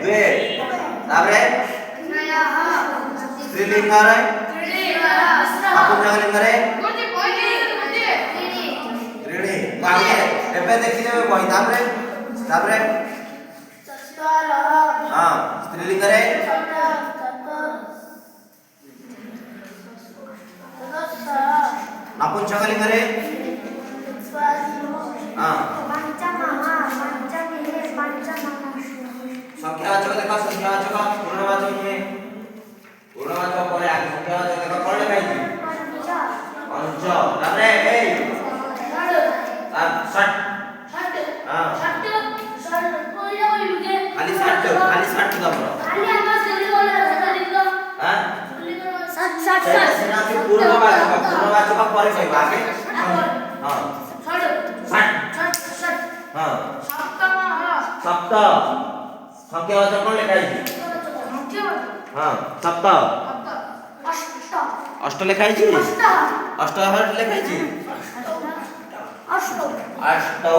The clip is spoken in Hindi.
द्वे तापरे स्त्रीलिंग रे नपुंसकलिंग रे त्रीणि आगे एबे देखि देबे बही तापरे हां स्त्रीलिंग रे नपुंसकलिंग रे हां संख्यावाचक देखो संख्यावाचक पूर्णवाचक में पूर्णवाचक परे आगे संख्यावाचक देखो कोन लिखाई पंच तारे ए षट हां खाली षट दबरो हां षट सेना के पूर्णवाचक परे कहबा आगे हां षट हां सप्त संख्यावाचक कोन लिखाई हां सप्त अष्ट लिखाई अष्ट हट लिखाई अष्टौ